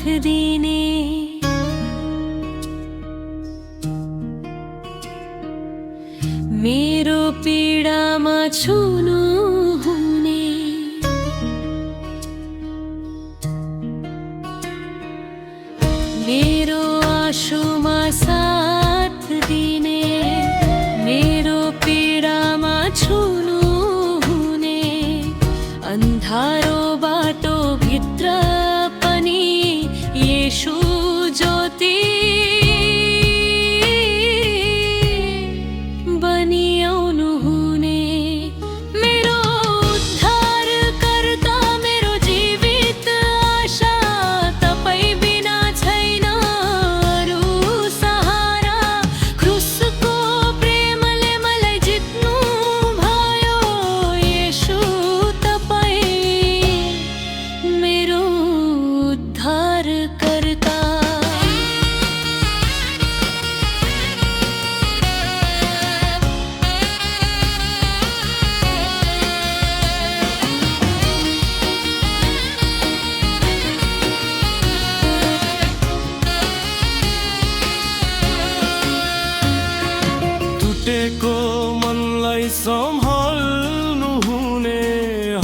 दिने मेरो पीडामा छुनु हुने मेरो आँसुमा साथ दिने मेरो पीडामा छुनु हुने अन्धारो बाटो भित्र पनि येशू ज्योति टुटेको मनलाई सम्हाल्नु हुने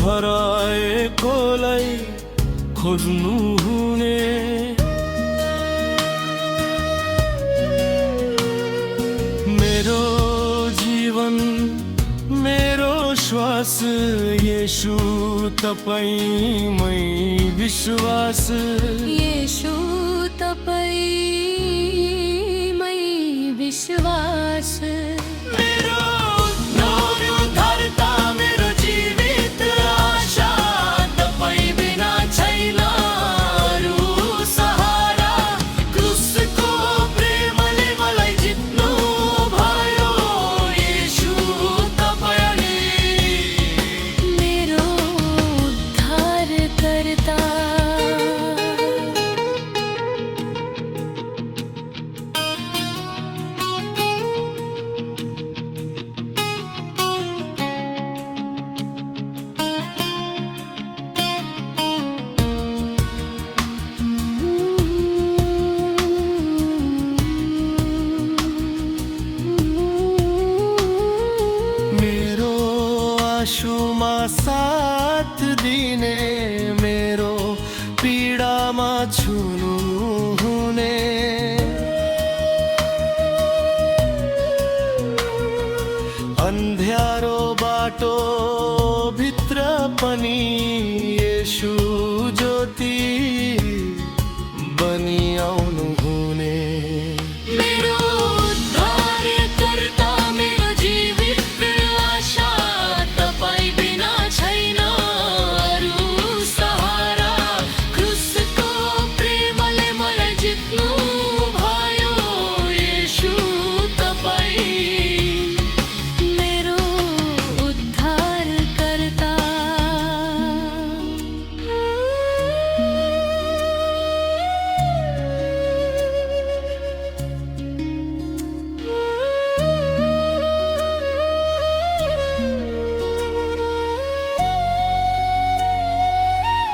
हराएकोलाई खोज्नु हुने मेरो जीवन मेरो श्वास येशू तपाईमै विश्वास येशू तपाईमै विश्वास आँसुमा साथ दिने मेरो पीडामा छुनु हुने अन्ध्यारो बाटो भित्र पनि येशू ज्योति बनि आउनु हुने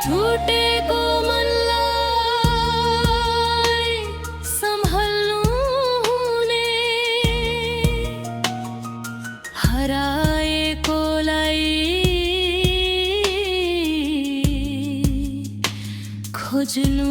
टुटेको मनलाई सम्हाल्नु हुने हराएकोलाई खोज्नु